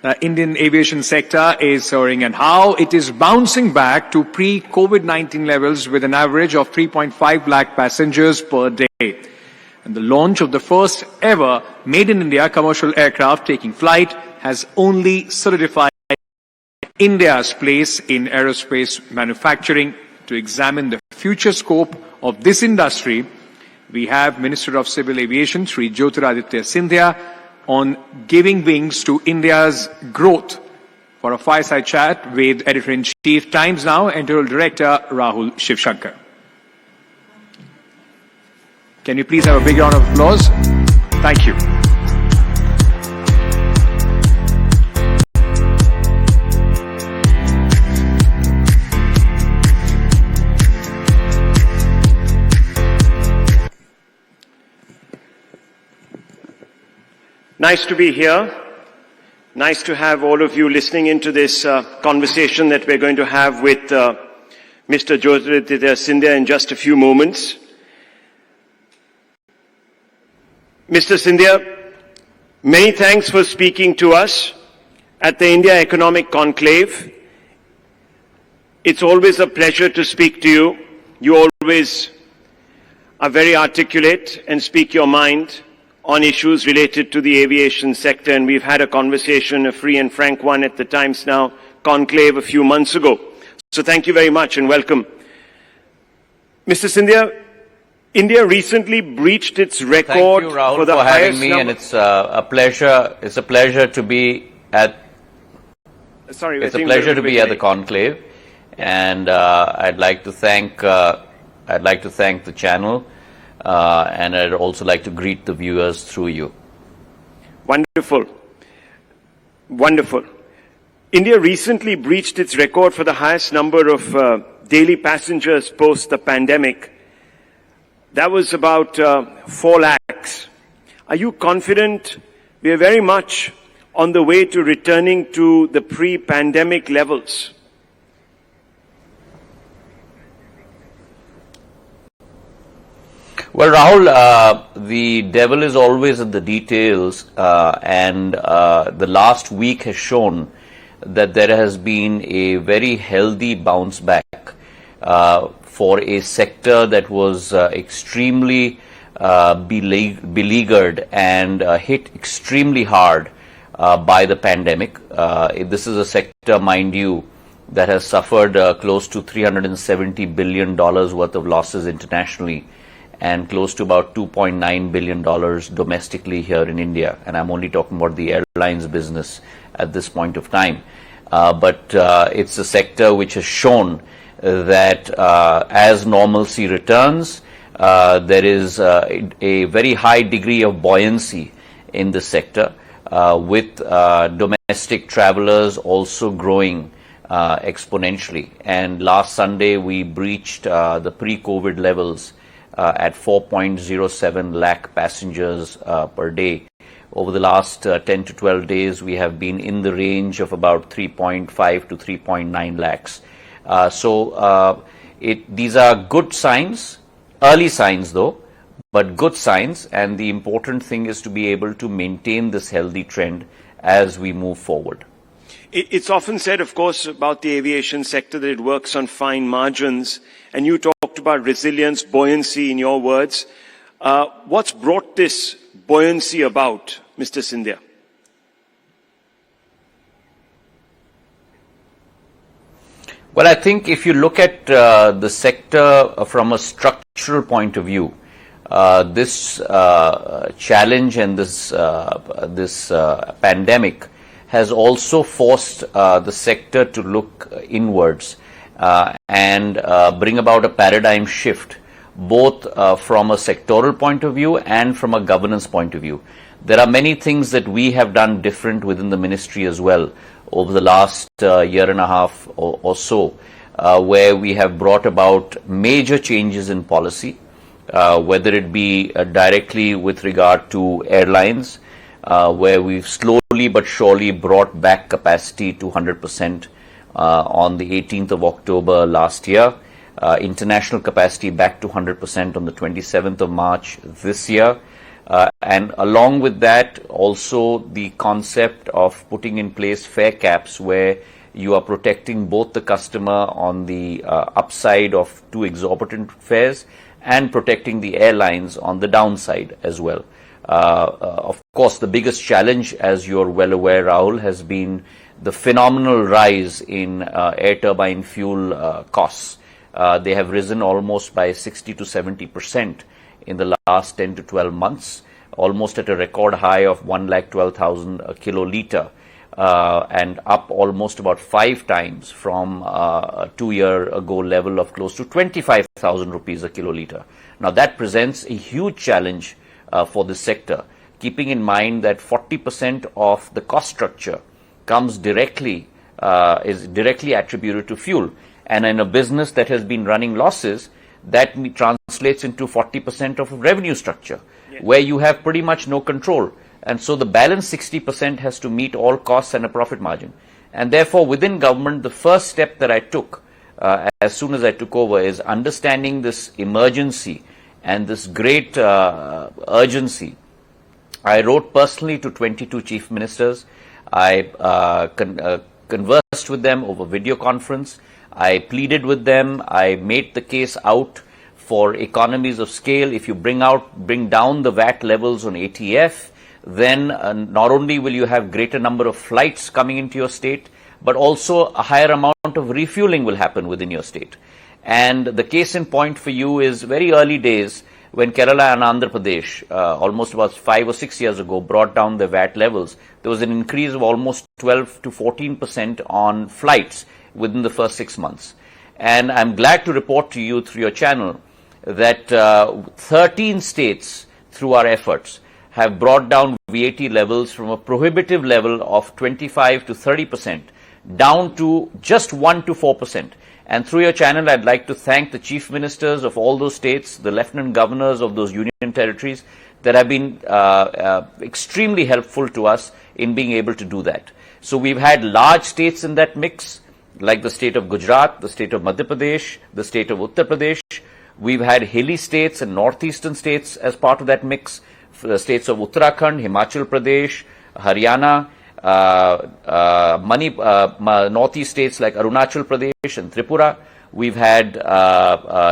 the Indian aviation sector is soaring and how it is bouncing back to pre-COVID-19 levels with an average of 3.5 lakh passengers per day. And the launch of the first ever Made in India commercial aircraft taking flight has only solidified India's place in aerospace manufacturing. To examine the future scope of this industry, we have Minister of Civil Aviation, Shri Jyotiraditya Scindia, on giving wings to India's growth for a fireside chat with Editor-in-Chief, Times Now, Editorial Director Rahul Shivshankar. Can you please have a big round of applause? Thank you. Nice to be here. Nice to have all of you listening into this conversation that we're going to have with Mr. Jyotiraditya Scindia in just a few moments. Mr. Scindia, many thanks for speaking to us at the India Economic Conclave. It's always a pleasure to speak to you. You always are very articulate and speak your mind on issues related to the aviation sector, and we've had a conversation, a free and frank one, at the Times Now Conclave a few months ago. So thank you very much and welcome. Mr. Scindia, India recently breached its record. Thank you, Rahul, for the having me, number. and it's a pleasure. It's a pleasure to be at. Sorry, it's a pleasure to be at the conclave, and I'd like to thank the channel. And I'd also like to greet the viewers through you. Wonderful. Wonderful. India recently breached its record for the highest number of daily passengers post the pandemic. That was about 4 lakhs. Are you confident we are very much on the way to returning to the pre-pandemic levels? Well, Rahul, the devil is always in the details, and the last week has shown that there has been a very healthy bounce back for a sector that was extremely beleaguered and hit extremely hard by the pandemic. This is a sector, mind you, that has suffered close to $370 billion worth of losses internationally, and close to about $2.9 billion domestically here in India. And I'm only talking about the airlines business at this point of time. But it's a sector which has shown that as normalcy returns, there is a very high degree of buoyancy in the sector, with domestic travelers also growing exponentially. And last Sunday, we breached the pre-COVID levels at 4.07 lakh passengers per day. Over the last 10 to 12 days, we have been in the range of about 3.5 to 3.9 lakhs. These are good signs, early signs though, but good signs, and the important thing is to be able to maintain this healthy trend as we move forward. It's often said, of course, about the aviation sector that it works on fine margins, and you talked about resilience, buoyancy in your words. What's brought this buoyancy about, Mr. Scindia? Well, I think if you look at the sector from a structural point of view, this challenge and this pandemic has also forced the sector to look inwards and bring about a paradigm shift, both from a sectoral point of view and from a governance point of view. There are many things that we have done different within the ministry as well over the last year and a half or so, where we have brought about major changes in policy, whether it be directly with regard to airlines, where we've slowly but surely brought back capacity to 100% on the 18th of October last year, international capacity back to 100% on the 27th of March this year. And along with that, also the concept of putting in place fare caps where you are protecting both the customer on the upside of too exorbitant fares and protecting the airlines on the downside as well. Of course, the biggest challenge, as you're well aware, Rahul, has been the phenomenal rise in air turbine fuel costs. They have risen almost by 60 to 70% in the last 10 to 12 months, almost at a record high of 112,000 a kiloliter, and up almost about 5 times from a 2-year ago level of close to 25,000 rupees a kiloliter. Now that presents a huge challenge for this sector, keeping in mind that 40% of the cost structure comes directly, is directly attributed to fuel. And in a business that has been running losses, that translates into 40% of revenue structure, where you have pretty much no control. And so the balance 60% has to meet all costs and a profit margin. And therefore, within government, the first step that I took as soon as I took over is understanding this emergency and this great urgency. I wrote personally to 22 chief ministers. I conversed with them over video conference. I pleaded with them. I made the case out for economies of scale. If you bring down the VAT levels on ATF, then not only will you have greater number of flights coming into your state, but also a higher amount of refueling will happen within your state. And the case in point for you is very early days when Kerala and Andhra Pradesh, almost about 5 or 6 years ago, brought down the VAT levels. There was an increase of almost 12 to 14% on flights within the first 6 months. And I'm glad to report to you through your channel that 13 states, through our efforts, have brought down VAT levels from a prohibitive level of 25 to 30% down to just 1 to 4%. And through your channel, I'd like to thank the chief ministers of all those states, the lieutenant governors of those union territories that have been extremely helpful to us in being able to do that. So we've had large states in that mix, like the state of Gujarat, the state of Madhya Pradesh, the state of Uttar Pradesh. We've had hilly states and northeastern states as part of that mix, the states of Uttarakhand, Himachal Pradesh, Haryana, northeast states like Arunachal Pradesh and Tripura. We've had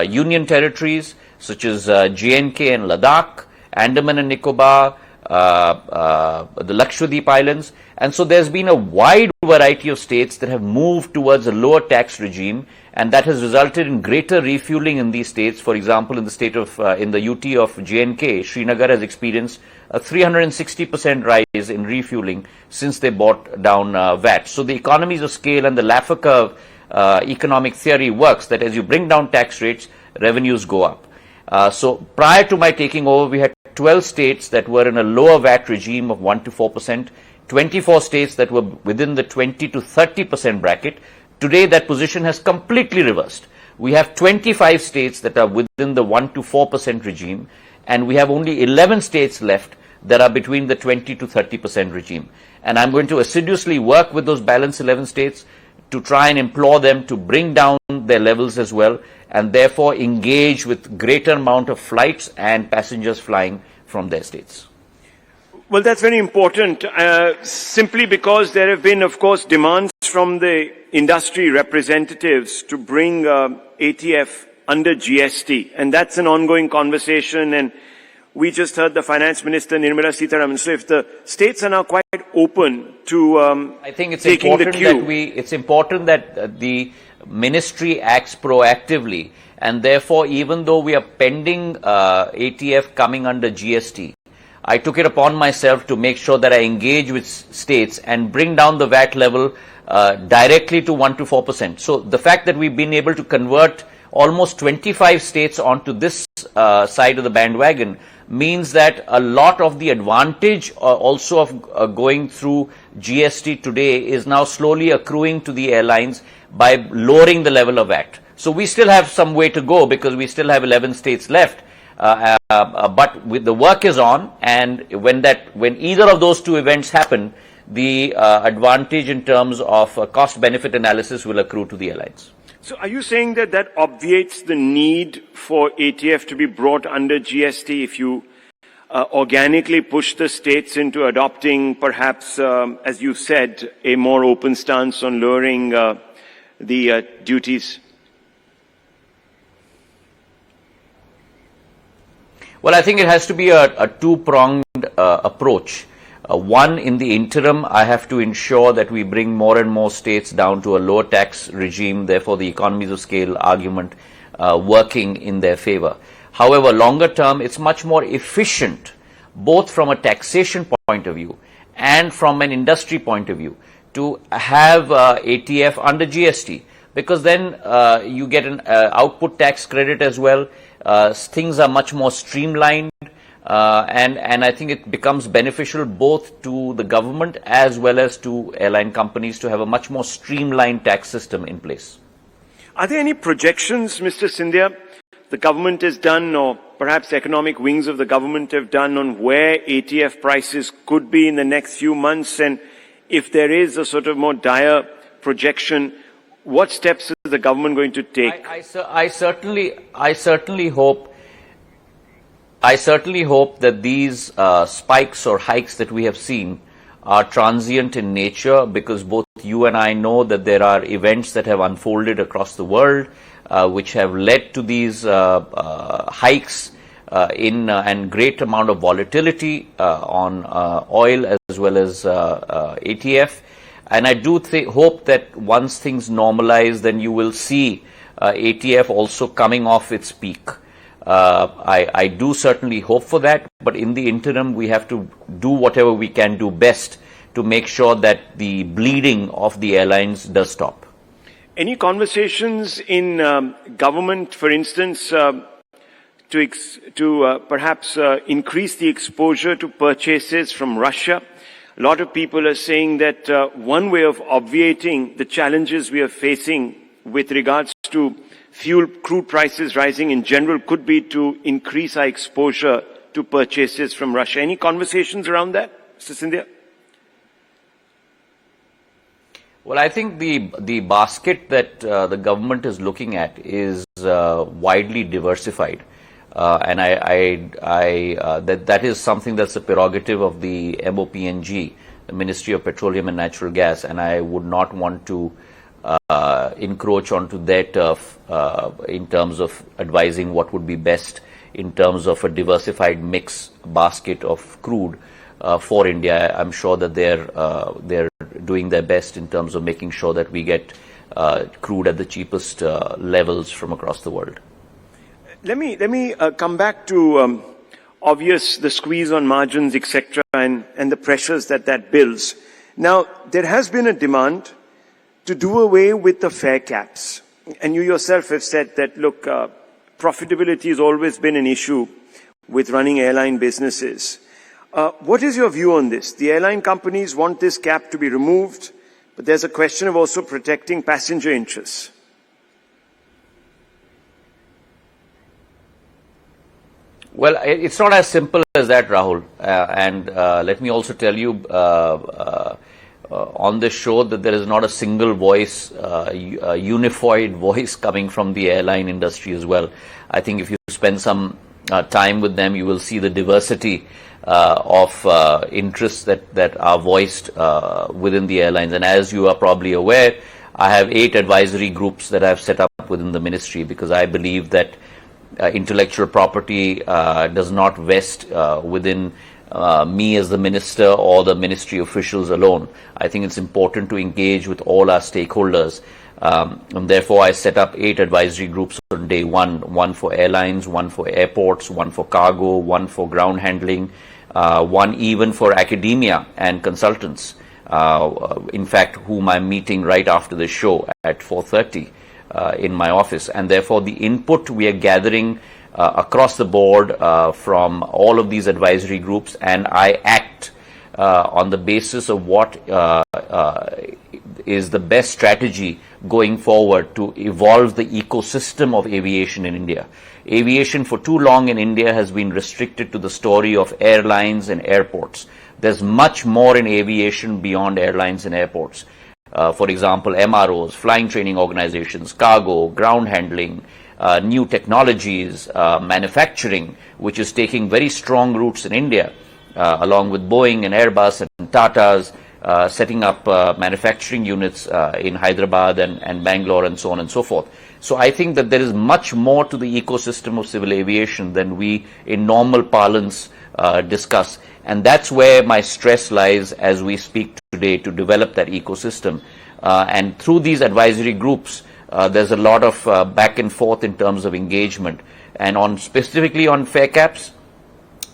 union territories such as J&K and Ladakh, Andaman and Nicobar, the Lakshadweep Islands. And so there's been a wide variety of states that have moved towards a lower tax regime, and that has resulted in greater refueling in these states. For example, in the state of, in the UT of J&K, Srinagar has experienced a 360% rise in refueling since they brought down VAT. So the economies of scale and the Laffer curve economic theory works that as you bring down tax rates, revenues go up. So prior to my taking over, we had 12 states that were in a lower VAT regime of 1 to 4%, 24 states that were within the 20 to 30% bracket. Today, that position has completely reversed. We have 25 states that are within the 1 to 4% regime, and we have only 11 states left that are between the 20 to 30% regime. And I'm going to assiduously work with those balance 11 states to try and implore them to bring down their levels as well, and therefore engage with greater amount of flights and passengers flying from their states. Well, that's very important, simply because there have been, of course, demands from the industry representatives to bring ATF under GST, and that's an ongoing conversation. And we just heard the Finance Minister, Nirmala Sitharaman. So if the states are now quite open to I think it's taking important the cue. that it's important that the ministry acts proactively, and therefore, even though we are pending ATF coming under GST, I took it upon myself to make sure that I engage with states and bring down the VAT level directly to 1 to 4%. So the fact that we've been able to convert almost 25 states onto this side of the bandwagon means that a lot of the advantage also of going through GST today is now slowly accruing to the airlines by lowering the level of VAT. So we still have some way to go because we still have 11 states left. But the work is on, and when either of those two events happen, the advantage in terms of cost-benefit analysis will accrue to the airlines. So are you saying that that obviates the need for ATF to be brought under GST if you organically push the states into adopting perhaps, as you said, a more open stance on lowering the duties? Well, I think it has to be a two-pronged approach. One, in the interim, I have to ensure that we bring more and more states down to a lower tax regime, therefore the economies of scale argument working in their favor. However, longer term, it's much more efficient, both from a taxation point of view and from an industry point of view, to have ATF under GST, because then you get an output tax credit as well. Things are much more streamlined, and I think it becomes beneficial both to the government as well as to airline companies to have a much more streamlined tax system in place. Are there any projections, Mr. Scindia, the government has done, or perhaps economic wings of the government have done, on where ATF prices could be in the next few months? And if there is a sort of more dire projection, what steps is the government going to take? I certainly hope that these spikes or hikes that we have seen are transient in nature, because both you and I know that there are events that have unfolded across the world which have led to these hikes and great amount of volatility on oil as well as ATF. And I do hope that once things normalize, then you will see ATF also coming off its peak. I do certainly hope for that, but in the interim, we have to do whatever we can do best to make sure that the bleeding of the airlines does stop. Any conversations in government, for instance, to perhaps increase the exposure to purchases from Russia? A lot of people are saying that one way of obviating the challenges we are facing with regards to fuel, crude prices rising in general, could be to increase our exposure to purchases from Russia. Any conversations around that, Mr. Scindia? Well, I think the basket that the government is looking at is widely diversified. And that is something that's a prerogative of the MOPNG, the Ministry of Petroleum and Natural Gas, and I would not want to encroach onto their turf in terms of advising what would be best in terms of a diversified mix basket of crude for India. I'm sure that they're doing their best in terms of making sure that we get crude at the cheapest levels from across the world. Let me come back to the squeeze on margins, etc., and the pressures that builds. Now, there has been a demand to do away with the fare caps, and you yourself have said that, look, profitability has always been an issue with running airline businesses. What is your view on this? The airline companies want this cap to be removed, but there's a question of also protecting passenger interests. Well, it's not as simple as that, Rahul. And let me also tell you on this show that there is not a single voice, a unified voice coming from the airline industry as well. I think if you spend some time with them, you will see the diversity of interests that are voiced within the airlines. And as you are probably aware, I have 8 advisory groups that I've set up within the ministry, because I believe that intellectual property does not vest within me as the minister or the ministry officials alone. I think it's important to engage with all our stakeholders. And therefore, I set up 8 advisory groups on day one for airlines, 1 for airports, 1 for cargo, 1 for ground handling, 1 even for academia and consultants, in fact, whom I'm meeting right after the show at 4:30. In my office, and therefore the input we are gathering across the board from all of these advisory groups, and I act on the basis of what is the best strategy going forward to evolve the ecosystem of aviation in India. Aviation for too long in India has been restricted to the story of airlines and airports. There's much more in aviation beyond airlines and airports. For example, MROs, flying training organizations, cargo, ground handling, new technologies, manufacturing, which is taking very strong roots in India, along with Boeing and Airbus and Tata's, setting up manufacturing units in Hyderabad and Bangalore and so on and so forth. So I think that there is much more to the ecosystem of civil aviation than we in normal parlance discuss. And that's where my stress lies as we speak today, to develop that ecosystem. And through these advisory groups, there's a lot of back and forth in terms of engagement. And specifically on fare caps,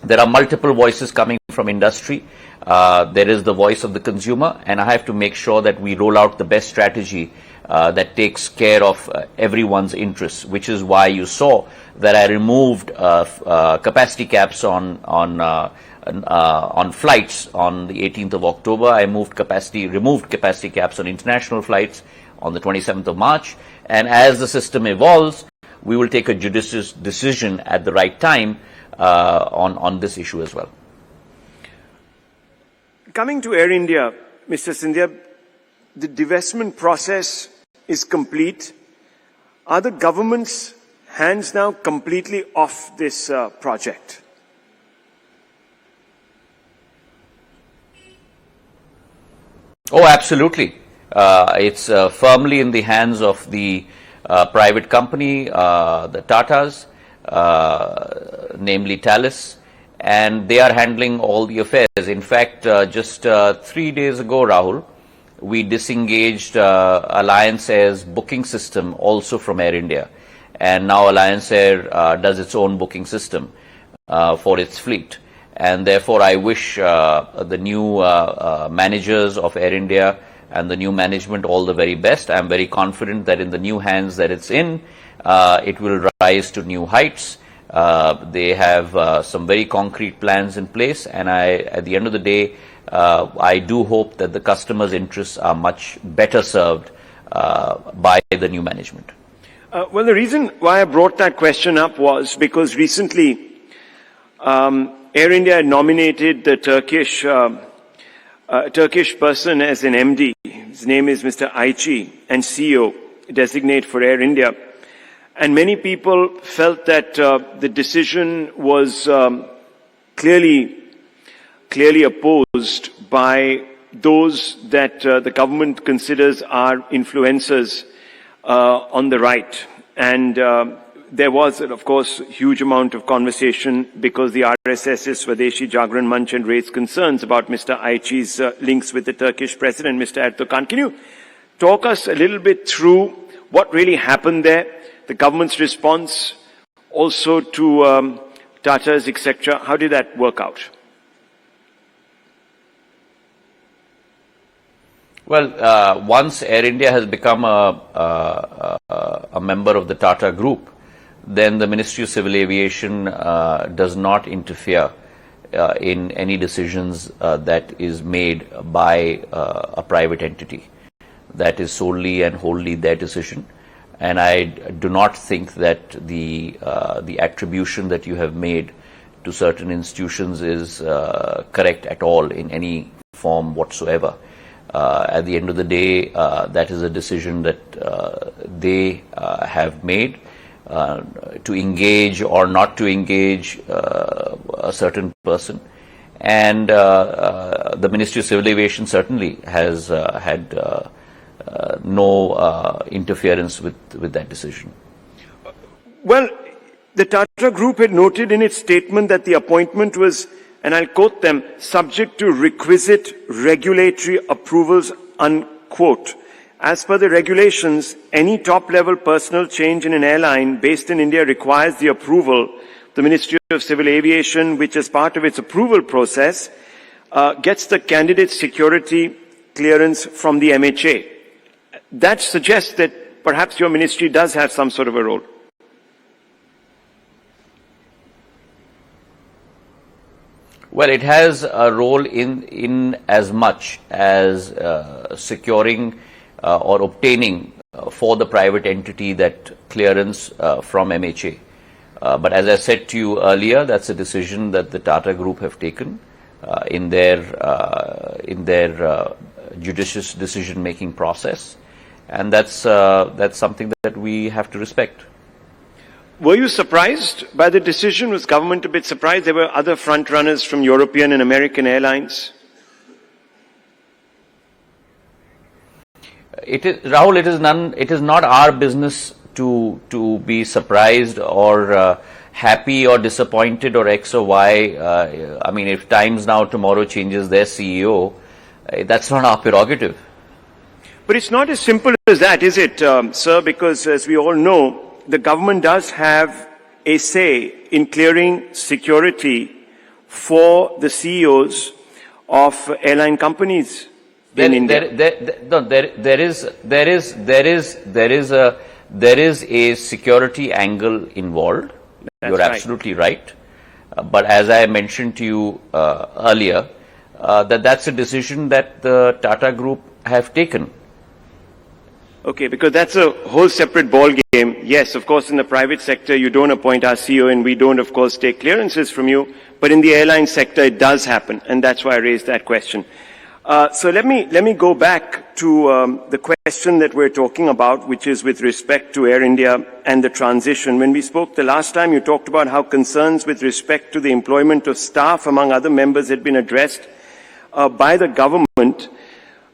there are multiple voices coming from industry. There is the voice of the consumer, and I have to make sure that we roll out the best strategy that takes care of everyone's interests, which is why you saw that I removed capacity caps on flights on the 18th of October. I removed capacity caps on international flights on the 27th of March. And as the system evolves, we will take a judicious decision at the right time on this issue as well. Coming to Air India, Mr. Scindia, the divestment process is complete. Are the government's hands now completely off this project? Oh, absolutely. It's firmly in the hands of the private company, the Tatas, namely Thales, and they are handling all the affairs. In fact, just 3 days ago, Rahul, we disengaged Alliance Air's booking system also from Air India. And now Alliance Air does its own booking system for its fleet. And therefore, I wish the new managers of Air India and the new management all the very best. I'm very confident that in the new hands that it's in, it will rise to new heights. They have some very concrete plans in place, and at the end of the day, I do hope that the customers' interests are much better served by the new management. Well, the reason why I brought that question up was because recently Air India nominated the Turkish person as an MD. His name is Mr. Aichi, and CEO designate for Air India. And many people felt that the decision was clearly opposed by those that the government considers are influencers on the right. And there was, of course, a huge amount of conversation because the RSS's Swadeshi Jagran Manch had raised concerns about Mr. Aichi's links with the Turkish president, Mr. Erdogan. Can you talk us a little bit through what really happened there, the government's response also to Tata's, etc.? How did that work out? Well, once Air India has become a member of the Tata Group, then the Ministry of Civil Aviation does not interfere in any decisions that is made by a private entity. That is solely and wholly their decision. And I do not think that the attribution that you have made to certain institutions is correct at all in any form whatsoever. At the end of the day, that is a decision that they have made to engage or not to engage a certain person. And the Ministry of Civil Aviation certainly has had no interference with that decision. Well, the Tata Group had noted in its statement that the appointment was, and I'll quote them, subject to requisite regulatory approvals, unquote. As per the regulations, any top-level personnel change in an airline based in India requires the approval of the Ministry of Civil Aviation, which as part of its approval process gets the candidate's security clearance from the MHA. That suggests that perhaps your ministry does have some sort of a role. Well, it has a role in as much as securing or obtaining for the private entity that clearance from MHA. But as I said to you earlier, that's a decision that the Tata Group have taken in their judicious decision-making process, and that's something that we have to respect. Were you surprised by the decision? Was government a bit surprised? There were other front runners from European and American airlines. Rahul, it is not our business to be surprised or happy or disappointed or X or Y. I mean, if Times Now tomorrow changes their CEO, that's not our prerogative. But it's not as simple as that, is it, sir? Because as we all know, the government does have a say in clearing security for the CEOs of airline companies in India. There is a security angle involved. You're absolutely right. But as I mentioned to you earlier, that's a decision that the Tata Group have taken. Okay, because that's a whole separate ball game. Yes, of course, in the private sector, you don't appoint our CEO and we don't, of course, take clearances from you. But in the airline sector, it does happen. And that's why I raised that question. So let me go back to the question that we're talking about, which is with respect to Air India and the transition. When we spoke the last time, you talked about how concerns with respect to the employment of staff, among other members, had been addressed by the government.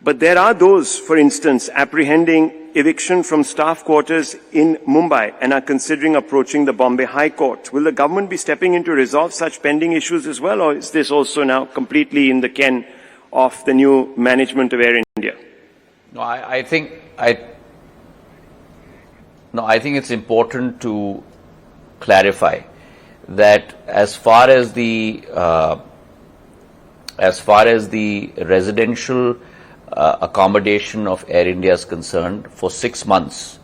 But there are those, for instance, apprehending eviction from staff quarters in Mumbai and are considering approaching the Bombay High Court. Will the government be stepping in to resolve such pending issues as well, or is this also now completely in the ken of the new management of Air India? No, I think it's important to clarify that as far as the residential accommodation of Air India is concerned, for 6 months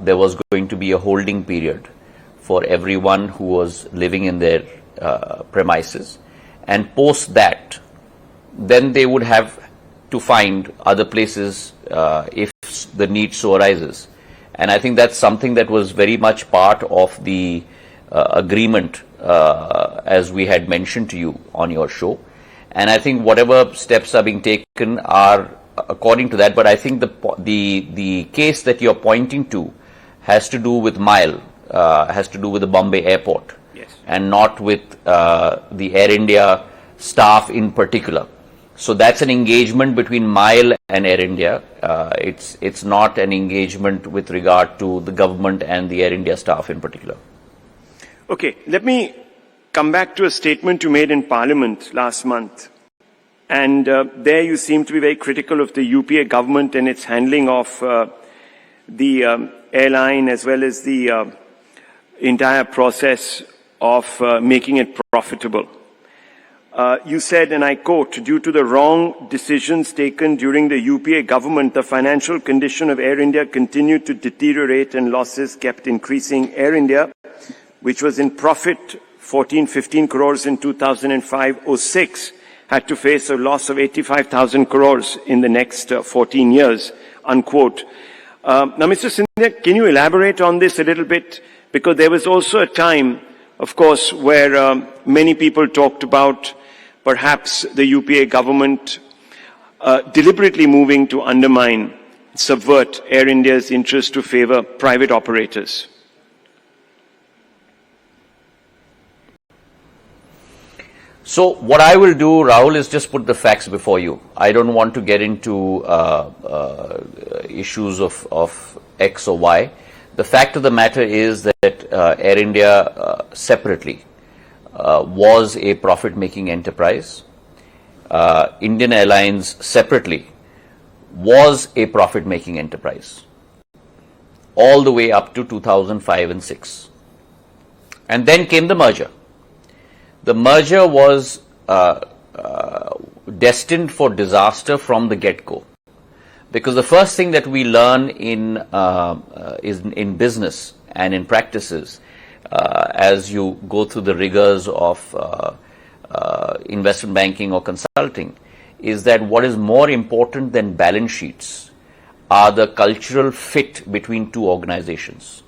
there was going to be a holding period for everyone who was living in their premises, and post that then they would have to find other places if the need so arises. And I think that's something that was very much part of the agreement as we had mentioned to you on your show. And I think whatever steps are being taken are according to that. But I think the case that you're pointing to has to do with MILE, has to do with the Bombay airport, yes, and not with the Air India staff in particular. So that's an engagement between MILE and Air India. It's not an engagement with regard to the government and the Air India staff in particular. Okay, let me come back to a statement you made in Parliament last month. And there you seem to be very critical of the UPA government and its handling of the airline as well as the entire process of making it profitable. You said, and I quote, "Due to the wrong decisions taken during the UPA government, the financial condition of Air India continued to deteriorate and losses kept increasing. Air India, which was in profit 14-15 crores in 2005-06, had to face a loss of 85,000 crores in the next 14 years, unquote. Now, Mr. Scindia, can you elaborate on this a little bit? Because there was also a time, of course, where many people talked about perhaps the UPA government deliberately moving to undermine, subvert Air India's interest to favor private operators. So what I will do, Rahul, is just put the facts before you. I don't want to get into issues of X or Y. The fact of the matter is that Air India separately was a profit-making enterprise. Indian Airlines separately was a profit-making enterprise all the way up to 2005 and 6. And then came the merger. The merger was destined for disaster from the get-go, because the first thing that we learn in business and in practices as you go through the rigors of investment banking or consulting is that what is more important than balance sheets are the cultural fit between two organizations.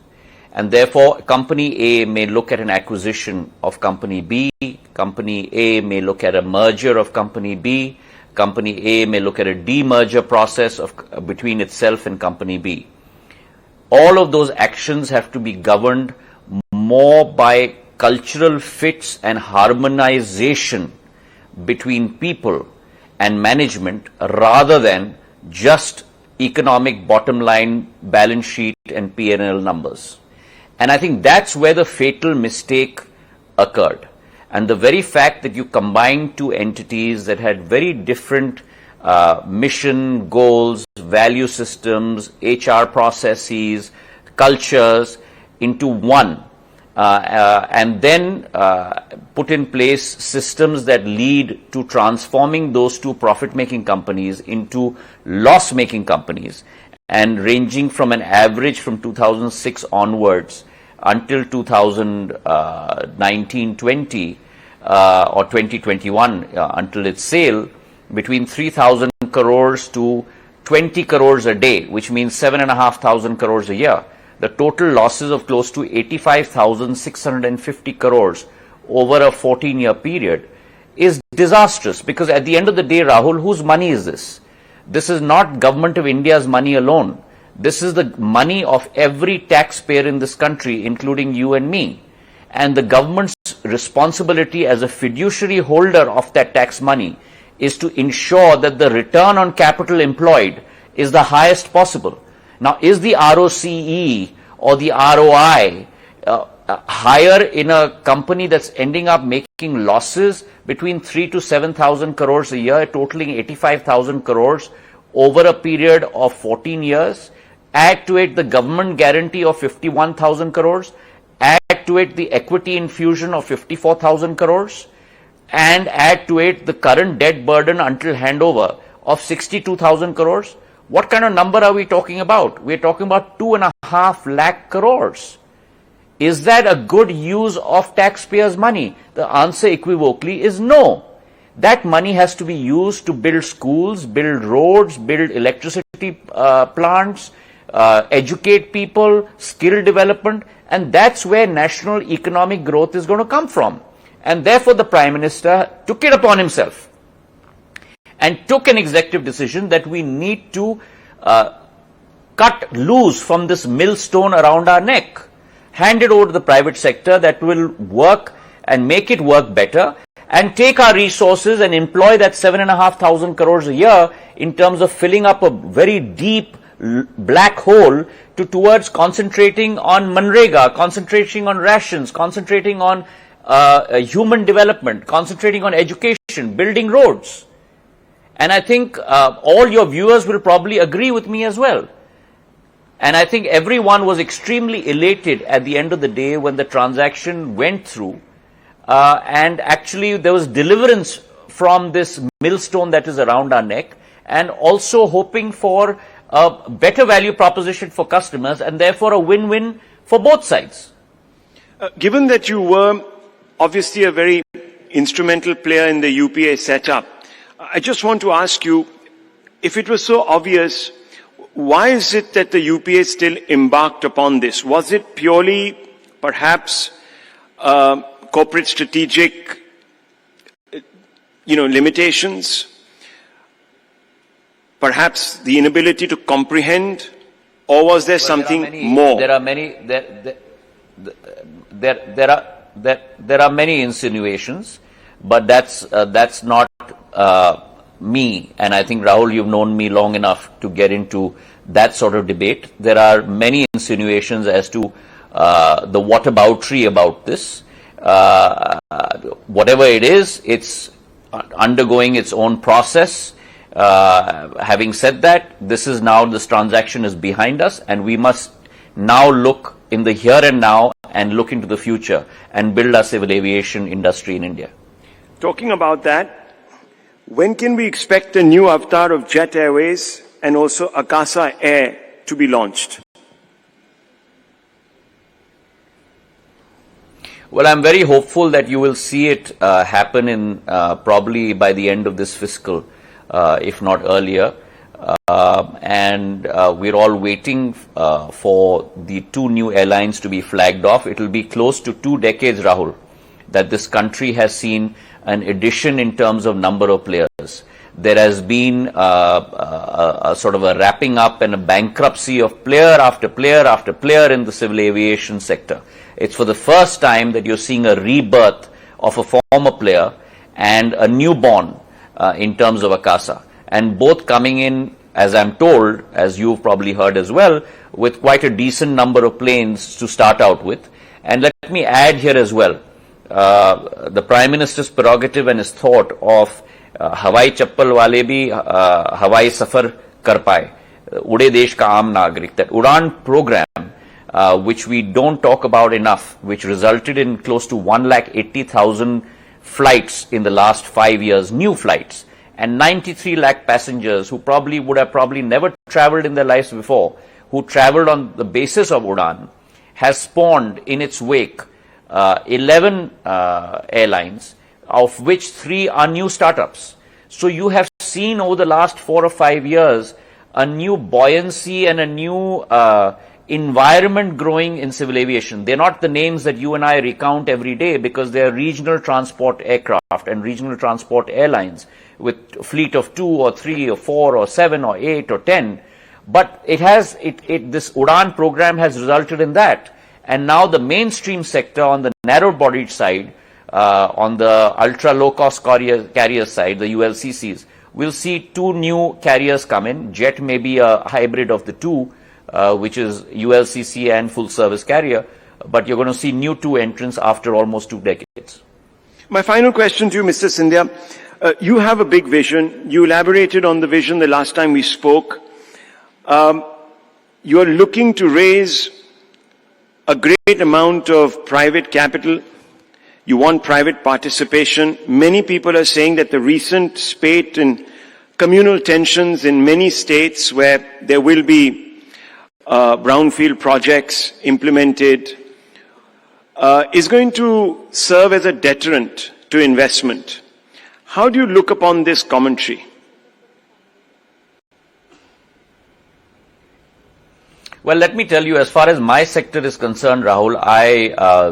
And therefore, Company A may look at an acquisition of Company B, Company A may look at a merger of Company B, Company A may look at a demerger process between itself and Company B. All of those actions have to be governed more by cultural fits and harmonization between people and management rather than just economic bottom line, balance sheet and P&L numbers. And I think that's where the fatal mistake occurred. And the very fact that you combined two entities that had very different mission, goals, value systems, HR processes, cultures into one, and then put in place systems that lead to transforming those two profit-making companies into loss-making companies, and ranging from an average from 2006 onwards until 2019-20 or 2021 until its sale, between 3,000 crores to 20 crores a day, which means 7,500 crores a year. The total losses of close to 85,650 crores over a 14-year period is disastrous, because at the end of the day, Rahul, whose money is this? This is not Government of India's money alone. This is the money of every taxpayer in this country, including you and me. And the government's responsibility as a fiduciary holder of that tax money is to ensure that the return on capital employed is the highest possible. Now, is the ROCE or the ROI higher in a company that's ending up making losses between 3 to 7,000 crores a year, totaling 85,000 crores over a period of 14 years? Add to it the government guarantee of 51,000 crores, add to it the equity infusion of 54,000 crores, and add to it the current debt burden until handover of 62,000 crores. What kind of number are we talking about? We're talking about 2.5 lakh crores. Is that a good use of taxpayers' money? The answer equivocally is no. That money has to be used to build schools, build roads, build electricity plants, educate people, skill development, and that's where national economic growth is going to come from. And therefore, the Prime Minister took it upon himself and took an executive decision that we need to cut loose from this millstone around our neck, hand it over to the private sector that will work and make it work better, and take our resources and employ that 7,500 crores a year in terms of filling up a very deep black hole towards concentrating on Manrega, concentrating on rations, concentrating on human development, concentrating on education, building roads. And I think all your viewers will probably agree with me as well. And I think everyone was extremely elated at the end of the day when the transaction went through. And actually there was deliverance from this millstone that is around our neck, and also hoping for a better value proposition for customers and therefore a win-win for both sides. Given that you were obviously a very instrumental player in the UPA setup, I just want to ask you, if it was so obvious, why is it that the UPA still embarked upon this? Was it purely, perhaps, corporate strategic, limitations? Perhaps the inability to comprehend? Or was there something more? There are many, there are many insinuations, but that's not me. And I think, Rahul, you've known me long enough to get into that sort of debate. There are many insinuations as to the whataboutery about this. Whatever it is, it's undergoing its own process. Having said that, this transaction is behind us, and we must now look in the here and now and look into the future and build our civil aviation industry in India. Talking about that, when can we expect a new avatar of Jet Airways and also Akasa Air to be launched? Well, I'm very hopeful that you will see it happen in probably by the end of this fiscal, if not earlier. And we're all waiting for the two new airlines to be flagged off. It will be close to 2 decades, Rahul, that this country has seen an addition in terms of number of players. there has been a sort of a wrapping up and a bankruptcy of player after player after player in the civil aviation sector. It's for the first time that you're seeing a rebirth of a former player and a newborn in terms of Akasa, and both coming in, as I'm told, as you've probably heard as well, with quite a decent number of planes to start out with. And let me add here as well, the Prime Minister's prerogative and his thought of हवाई चप्पल वाले भी हवाई सफर कर पाए, उड़े देश का आम नागरिक. That Udan program, which we don't talk about enough, which resulted in close to 180,000 flights in the last 5 years, new flights, and 93 lakh passengers who would have never traveled in their lives before, who traveled on the basis of Udan, has spawned in its wake 11 airlines, of which 3 are new startups. So you have seen over the last 4 or 5 years a new buoyancy and a new environment growing in civil aviation. They're not the names that you and I recount every day, because they're regional transport aircraft and regional transport airlines with a fleet of 2 or 3 or 4 or 7 or 8 or 10. But this Udan program has resulted in that. And now the mainstream sector on the narrow-bodied side, on the ultra-low-cost carrier side, the ULCCs, we'll see 2 new carriers come in. Jet may be a hybrid of the 2, which is ULCC and full-service carrier, but you're going to see new 2 entrants after almost 2 decades. My final question to you, Mr. Scindia. You have a big vision. You elaborated on the vision the last time we spoke. You are looking to raise a great amount of private capital. You want private participation. Many people are saying that the recent spate in communal tensions in many states where there will be brownfield projects implemented is going to serve as a deterrent to investment. How do you look upon this commentary? Well, let me tell you, as far as my sector is concerned, Rahul,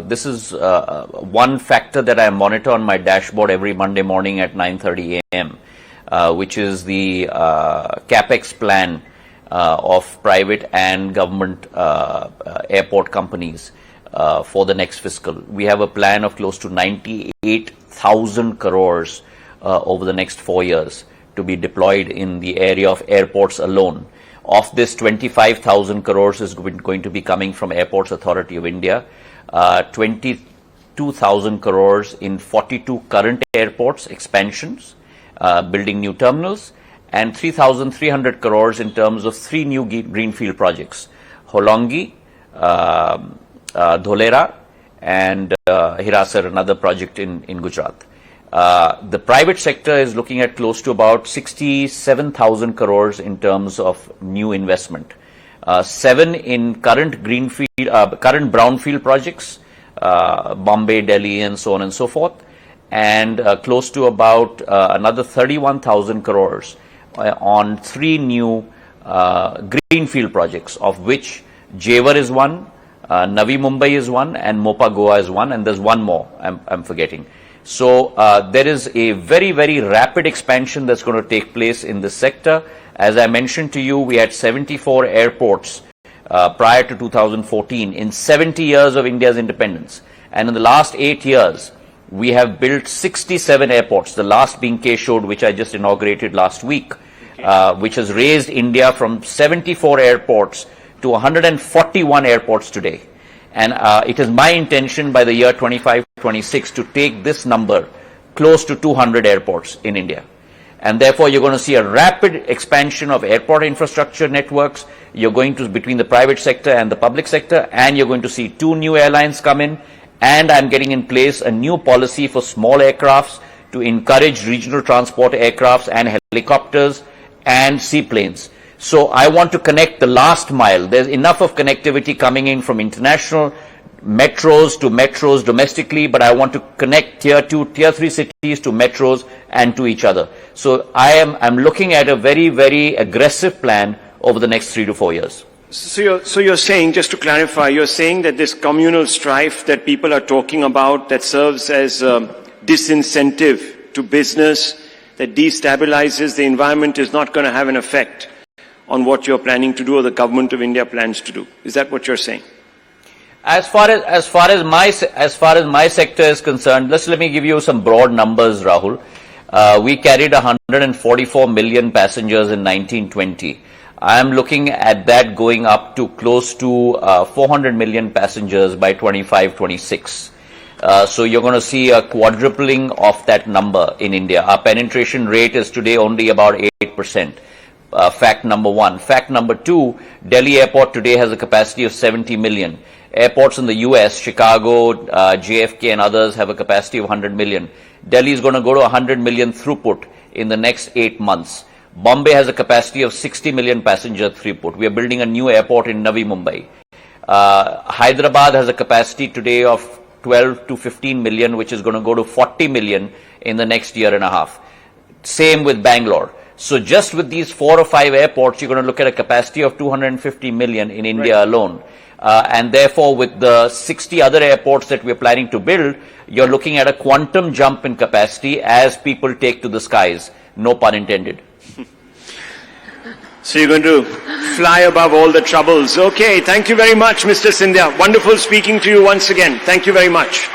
this is one factor that I monitor on my dashboard every Monday morning at 9:30 a.m., which is the capex plan of private and government airport companies for the next fiscal. We have a plan of close to 98,000 crores over the next 4 years to be deployed in the area of airports alone. Of this, 25,000 crores is going to be coming from Airports Authority of India, 22,000 crores in 42 current airports expansions, building new terminals, and 3,300 crores in terms of 3 new greenfield projects, Holongi, Dholera, and Hirasar, another project in Gujarat. The private sector is looking at close to about 67,000 crores in terms of new investment. 7 in current brownfield projects, Bombay, Delhi, and so on and so forth, and close to about another 31,000 crores on 3 new greenfield projects, of which Jewar is one, Navi Mumbai is one, and Mopa Goa is one, and there's one more I'm forgetting. So there is a very, very rapid expansion that's going to take place in this sector. As I mentioned to you, we had 74 airports prior to 2014 in 70 years of India's independence. And in the last 8 years, we have built 67 airports, the last being Keshod, which I just inaugurated last week, which has raised India from 74 airports to 141 airports today. And it is my intention by the year 25-26 to take this number close to 200 airports in India. And therefore, you're going to see a rapid expansion of airport infrastructure networks. You're going to, between the private sector and the public sector, and you're going to see 2 new airlines come in. And I'm getting in place a new policy for small aircrafts to encourage regional transport aircrafts and helicopters and seaplanes. So I want to connect the last mile. There's enough of connectivity coming in from international metros to metros domestically, but I want to connect tier 2, tier 3 cities to metros and to each other. So I'm looking at a very, very aggressive plan over the next 3 to 4 years. So you're saying, just to clarify, you're saying that this communal strife that people are talking about that serves as disincentive to business, that destabilizes the environment is not going to have an effect on what you're planning to do or the government of India plans to do. Is that what you're saying? As far as my sector is concerned, let me give you some broad numbers, Rahul. We carried 144 million passengers in 1920. I am looking at that going up to close to 400 million passengers by 25-26. So you're going to see a quadrupling of that number in India. Our penetration rate is today only about 8%. Fact number one. Fact number two, Delhi Airport today has a capacity of 70 million. Airports in the US, Chicago, JFK and others have a capacity of 100 million. Delhi is going to go to 100 million throughput in the next 8 months. Bombay has a capacity of 60 million passenger throughput. We are building a new airport in Navi Mumbai. Hyderabad has a capacity today of 12 to 15 million, which is going to go to 40 million in the next year and a half. Same with Bangalore. So just with these 4 or 5 airports, you're going to look at a capacity of 250 million in India alone. And therefore, with the 60 other airports that we're planning to build, you're looking at a quantum jump in capacity as people take to the skies. No pun intended. So you're going to fly above all the troubles. Okay, thank you very much, Mr. Scindia. Wonderful speaking to you once again. Thank you very much.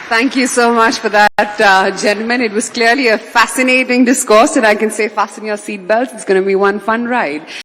Thank you so much for that, gentlemen. It was clearly a fascinating discourse, and I can say fasten your seatbelts. It's going to be one fun ride.